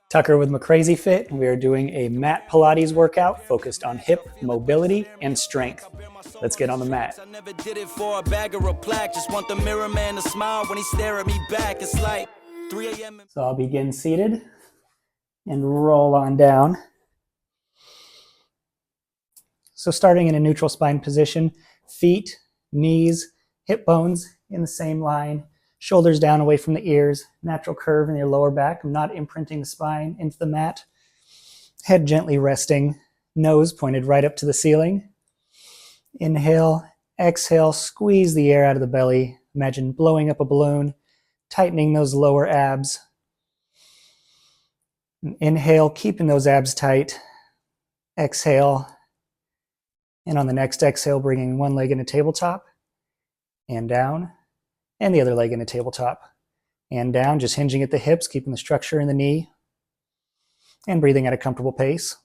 Tucker with McCrazy Fit, and we are doing a mat Pilates workout focused on hip mobility and strength. Let's get on the mat. I never did it for a bag or a plaque. Just want the mirror man to smile when he stare at me back. It's like 3 a.m. So I'll begin seated and roll on down. So starting in a neutral spine position, feet, knees, hip bones in the same line, shoulders down away from the ears, natural curve in your lower back. I'm not imprinting the spine into the mat. Head gently resting, nose pointed right up to the ceiling. Inhale, exhale, squeeze the air out of the belly. Imagine blowing up a balloon, tightening those lower abs. Inhale, keeping those abs tight. Exhale, and on the next exhale, bringing one leg into tabletop and down, and the other leg into tabletop and down, just hinging at the hips, keeping the structure in the knee, and breathing at a comfortable pace.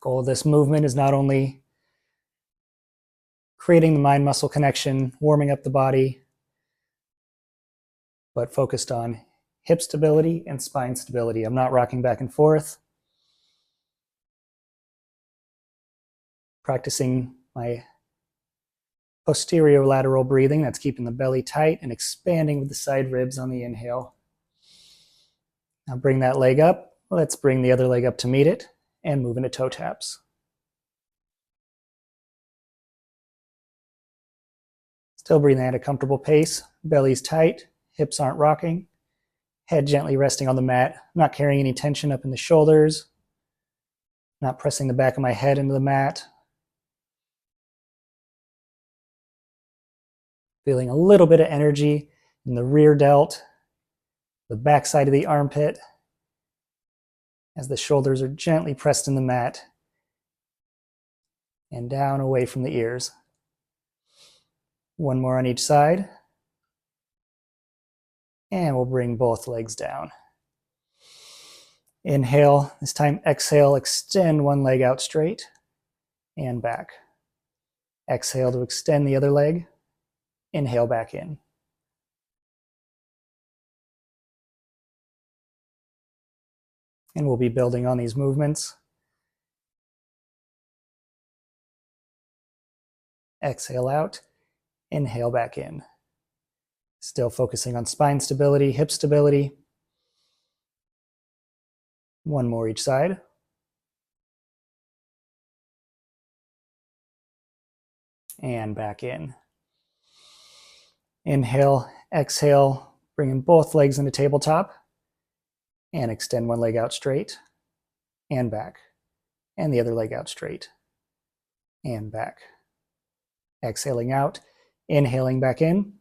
Goal of this movement is not only creating the mind-muscle connection, warming up the body, but focused on hip stability and spine stability. I'm not rocking back and forth. Practicing my posterior lateral breathing, that's keeping the belly tight and expanding with the side ribs on the inhale. Now bring that leg up. Let's bring the other leg up to meet it and move into toe taps. Still breathing at a comfortable pace. Belly's tight, hips aren't rocking. Head gently resting on the mat. I'm not carrying any tension up in the shoulders. Not pressing the back of my head into the mat. Feeling a little bit of energy in the rear delt, the back side of the armpit, as the shoulders are gently pressed in the mat and down away from the ears. One more on each side. And we'll bring both legs down. Inhale, this time exhale, extend one leg out straight and back. Exhale to extend the other leg. Inhale back in. And we'll be building on these movements. Exhale out, inhale back in. Still focusing on spine stability, hip stability. One more each side. And back in. Inhale, exhale, bringing both legs into tabletop. And extend one leg out straight and back. And the other leg out straight and back. Exhaling out, inhaling back in.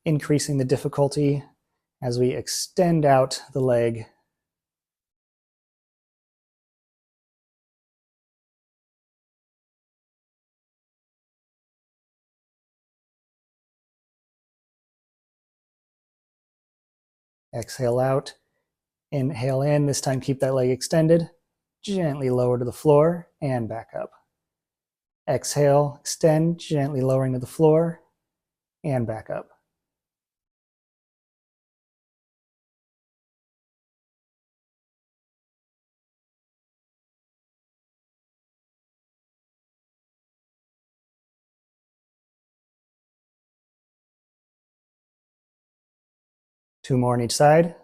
Increasing the difficulty as we extend out the leg. Exhale out, inhale in, this time keep that leg extended, gently lower to the floor and back up. Exhale, extend, gently lowering to the floor and back up. Two more on each side.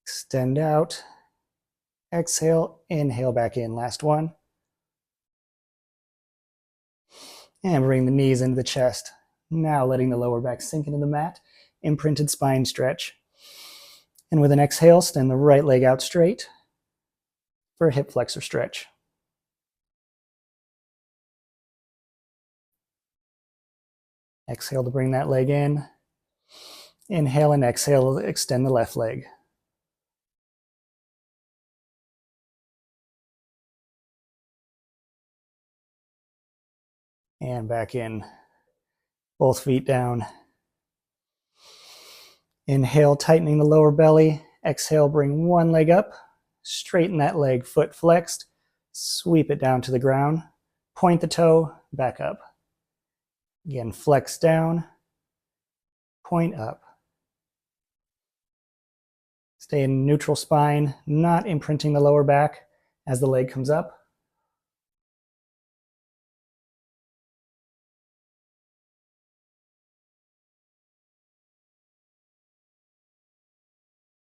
Extend out. Exhale, inhale back in. Last one. And bring the knees into the chest. Now letting the lower back sink into the mat. Imprinted spine stretch. And with an exhale, extend the right leg out straight for a hip flexor stretch. Exhale to bring that leg in. Inhale and exhale to extend the left leg. And back in. Both feet down. Inhale, tightening the lower belly. Exhale, bring one leg up, straighten that leg, foot flexed, sweep it down to the ground, point the toe, back up. Again, flex down, point up. Stay in neutral spine, not imprinting the lower back as the leg comes up.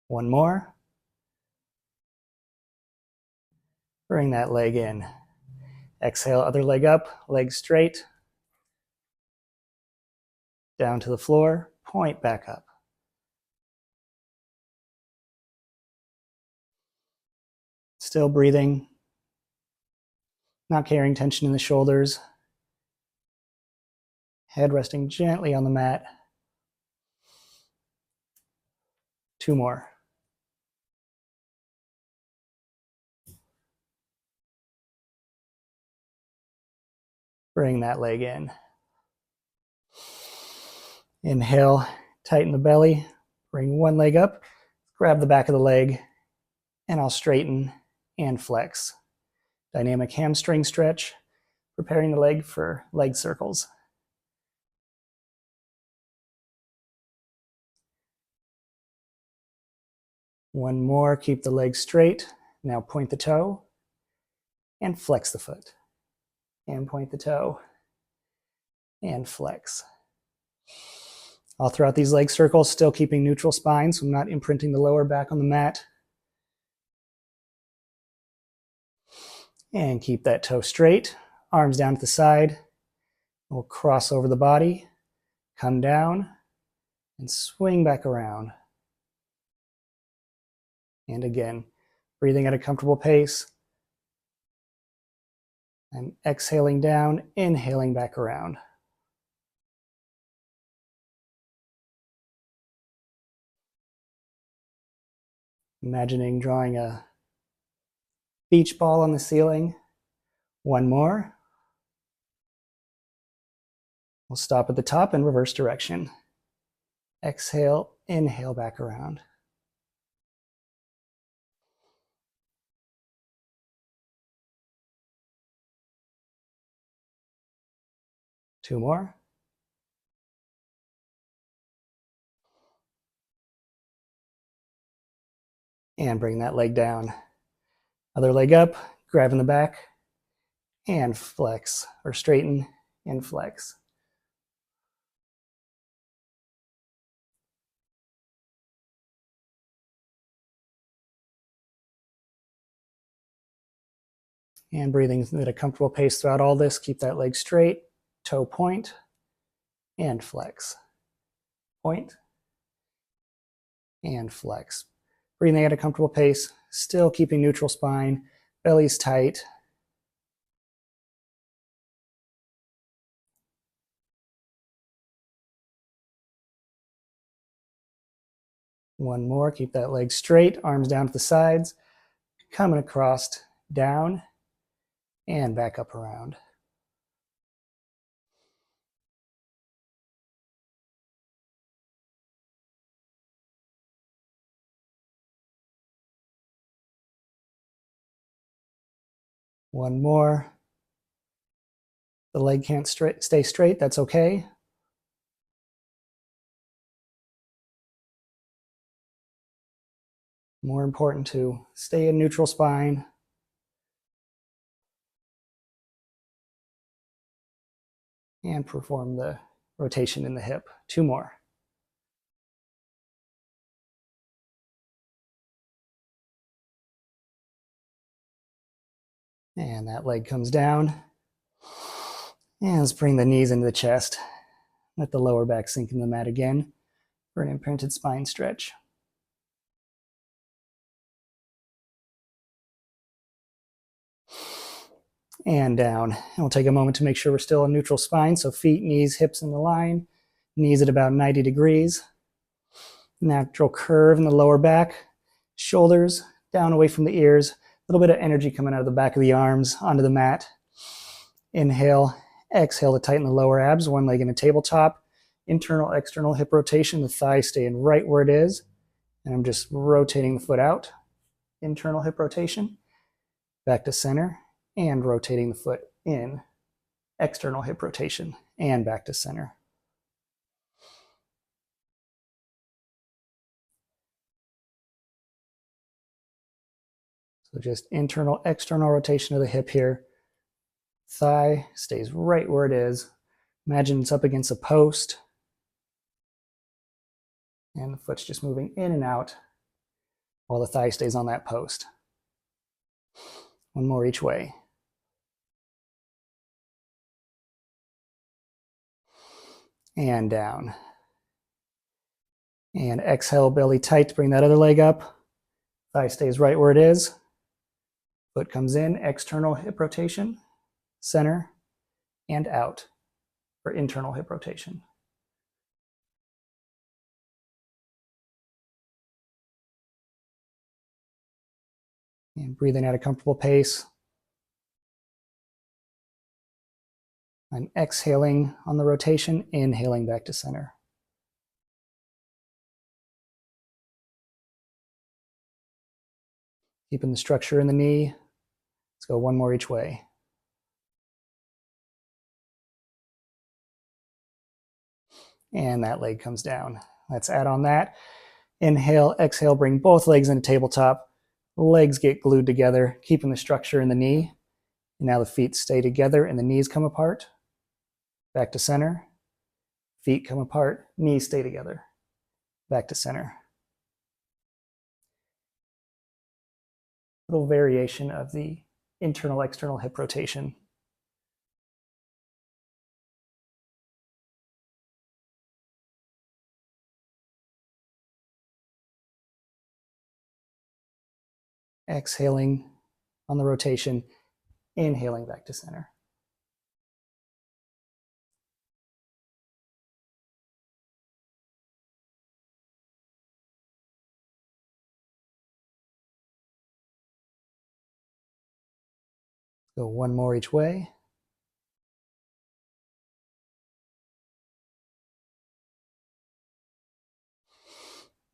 One more. Bring that leg in. Exhale, other leg up, leg straight. Down to the floor, point back up. Still breathing, not carrying tension in the shoulders. Head resting gently on the mat. Two more. Bring that leg in. Inhale, tighten the belly. Bring one leg up, grab the back of the leg, and I'll straighten and flex. Dynamic hamstring stretch, preparing the leg for leg circles. One more, keep the leg straight. Now point the toe and flex the foot. And point the toe and flex. All throughout these leg circles, still keeping neutral spine, so I'm not imprinting the lower back on the mat. And keep that toe straight, arms down to the side. We'll cross over the body, come down, and swing back around. And again, breathing at a comfortable pace. And exhaling down, inhaling back around. Imagining drawing a beach ball on the ceiling. One more. We'll stop at the top in reverse direction. Exhale, inhale back around. Two more. And bring that leg down. Other leg up, grabbing the back, and flex, or straighten and flex. And breathing at a comfortable pace throughout all this. Keep that leg straight, toe point, and flex. Point, and flex. Breathing at a comfortable pace, still keeping neutral spine, belly's tight. One more, keep that leg straight, arms down to the sides, coming across, down, and back up around. One more. The leg can't stay straight, that's okay. More important to stay in neutral spine. And perform the rotation in the hip. Two more. And that leg comes down. And let's bring the knees into the chest. Let the lower back sink in the mat again for an imprinted spine stretch. And down. And we'll take a moment to make sure we're still in neutral spine. So feet, knees, hips in the line. Knees at about 90 degrees. Natural curve in the lower back. Shoulders down away from the ears. A little bit of energy coming out of the back of the arms onto the mat. Inhale, exhale to tighten the lower abs. One leg in a tabletop. Internal, external hip rotation. The thighs staying right where it is. And I'm just rotating the foot out, internal hip rotation, back to center, and rotating the foot in, external hip rotation, and back to center. So just internal, external rotation of the hip here. Thigh stays right where it is. Imagine it's up against a post. And the foot's just moving in and out while the thigh stays on that post. One more each way. And down. And exhale, belly tight to bring that other leg up. Thigh stays right where it is. Foot comes in, external hip rotation, center, and out for internal hip rotation. And breathing at a comfortable pace. I'm exhaling on the rotation, inhaling back to center. Keeping the structure in the knee. Let's go one more each way. And that leg comes down. Let's add on that. Inhale, exhale, bring both legs into tabletop. Legs get glued together, keeping the structure in the knee. And now the feet stay together and the knees come apart. Back to center. Feet come apart, knees stay together. Back to center. Little variation of the internal, external hip rotation. Exhaling on the rotation, inhaling back to center. Go one more each way.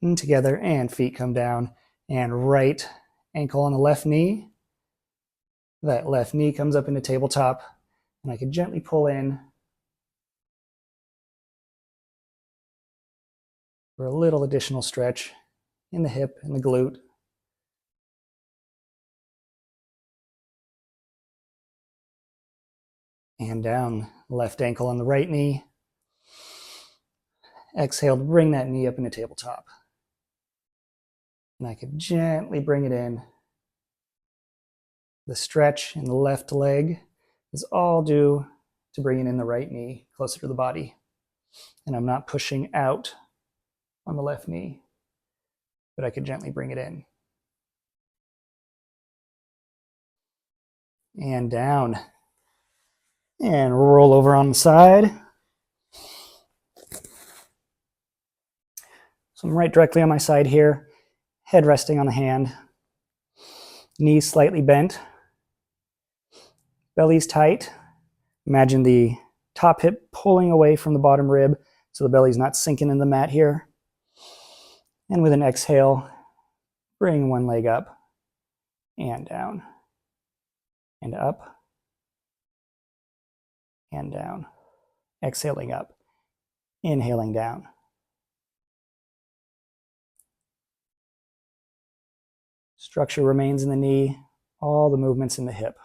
And together, and feet come down, and right ankle on the left knee. That left knee comes up into tabletop, and I can gently pull in for a little additional stretch in the hip and the glute. And down, left ankle on the right knee. Exhale to bring that knee up into tabletop. And I can gently bring it in. The stretch in the left leg is all due to bringing in the right knee closer to the body. And I'm not pushing out on the left knee, but I can gently bring it in. And down. And roll over on the side. So I'm right directly on my side here, head resting on the hand, knees slightly bent, belly's tight. Imagine the top hip pulling away from the bottom rib so the belly's not sinking in the mat here. And with an exhale, bring one leg up and down and up and down. Exhaling up, inhaling down. Structure remains in the knee, all the movements in the hip.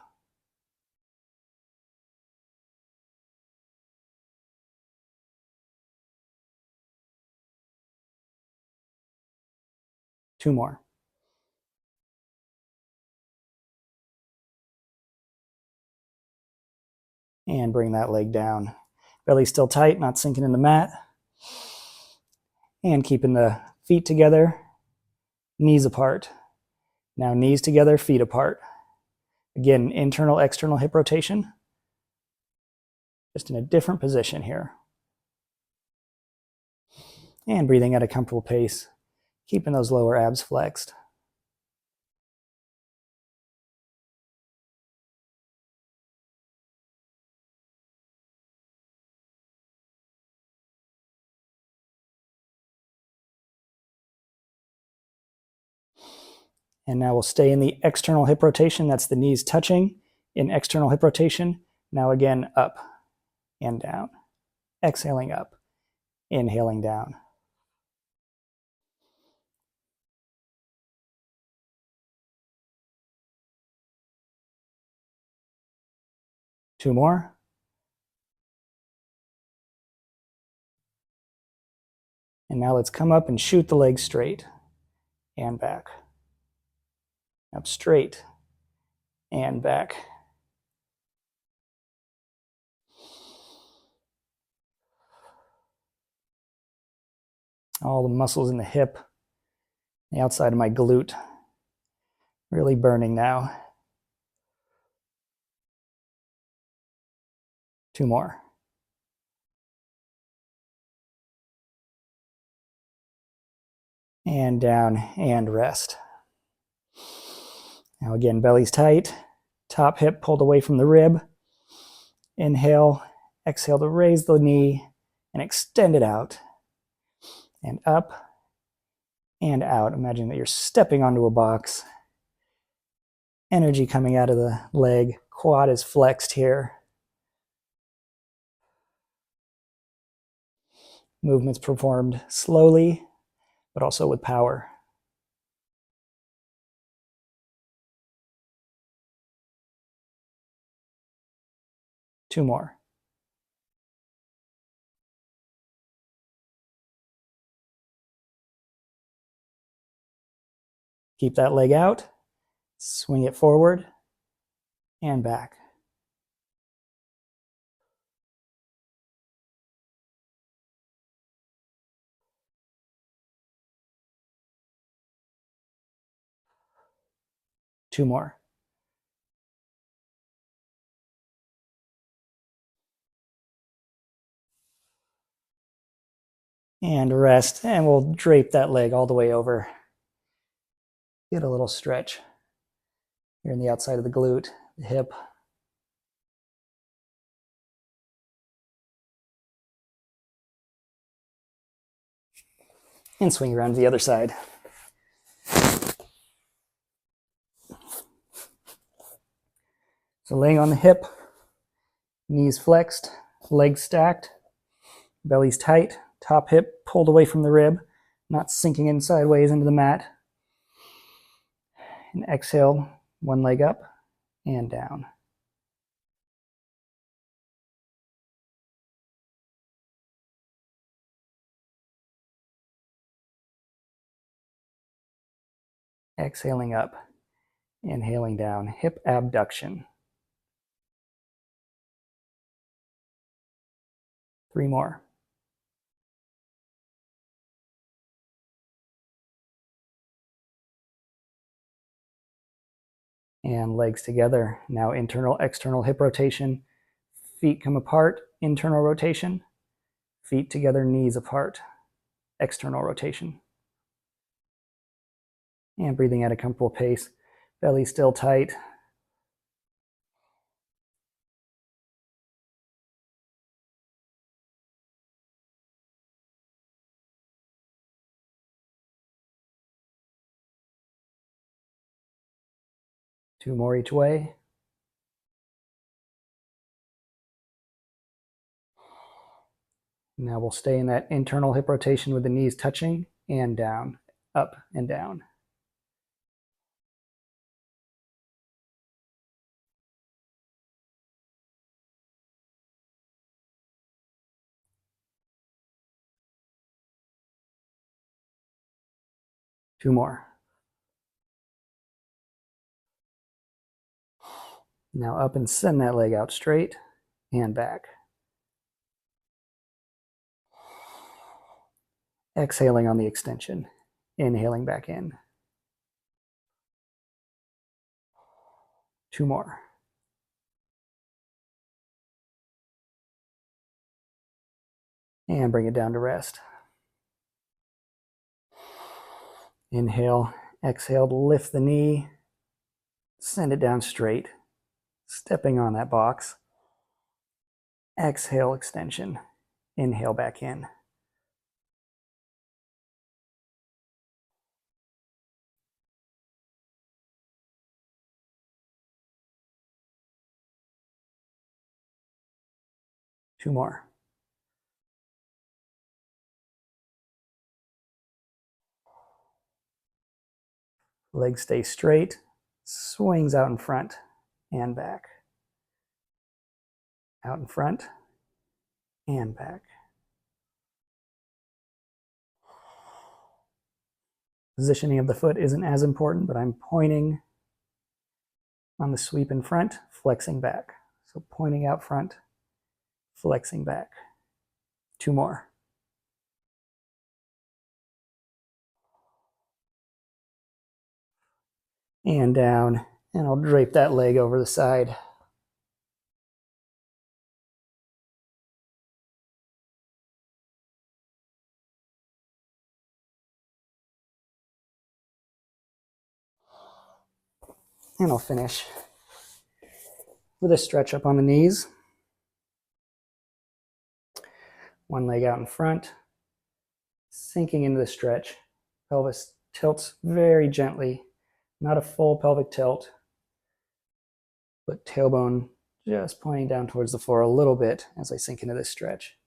Two more. And bring that leg down. Belly still tight, not sinking in the mat. And keeping the feet together, knees apart. Now knees together, feet apart. Again, internal, external hip rotation. Just in a different position here. And breathing at a comfortable pace, keeping those lower abs flexed. And now we'll stay in the external hip rotation. That's the knees touching in external hip rotation. Now again, up and down. Exhaling up, inhaling down. Two more. And now let's come up and shoot the legs straight and back. Up straight and back. All the muscles in the hip, the outside of my glute, really burning now. Two more. And down and rest. Now again, belly's tight, top hip pulled away from the rib. Inhale, exhale to raise the knee and extend it out. And up and out. Imagine that you're stepping onto a box. Energy coming out of the leg. Quad is flexed here. Movements performed slowly, but also with power. Two more. Keep that leg out. Swing it forward and back. Two more. And rest, and we'll drape that leg all the way over. Get a little stretch here in the outside of the glute, the hip. And swing around to the other side. So laying on the hip, knees flexed, legs stacked, belly's tight, top hip pulled away from the rib, not sinking in sideways into the mat. And exhale, one leg up and down. Exhaling up, inhaling down, hip abduction. Three more. And legs together. Now internal, external hip rotation. Feet come apart, internal rotation. Feet together, knees apart, external rotation. And breathing at a comfortable pace. Belly still tight. Two more each way. Now we'll stay in that internal hip rotation with the knees touching and down, up and down. Two more. Now up and send that leg out straight and back. Exhaling on the extension, inhaling back in. Two more. And bring it down to rest. Inhale, exhale to lift the knee, send it down straight, stepping on that box. Exhale, extension, inhale back in. 2 more. Legs stay straight, swings out in front and back. Out in front and back. Positioning of the foot isn't as important, but I'm pointing on the sweep in front, flexing back. So pointing out front, flexing back. 2 more. And down, and I'll drape that leg over the side. And I'll finish with a stretch up on the knees. One leg out in front, sinking into the stretch. Pelvis tilts very gently, not a full pelvic tilt, but tailbone just pointing down towards the floor a little bit as I sink into this stretch.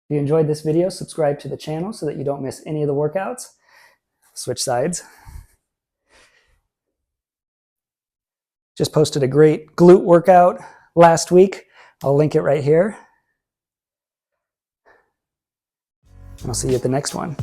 If you enjoyed this video, subscribe to the channel so that you don't miss any of the workouts. Switch sides. Just posted a great glute workout last week. I'll link it right here. And I'll see you at the next one.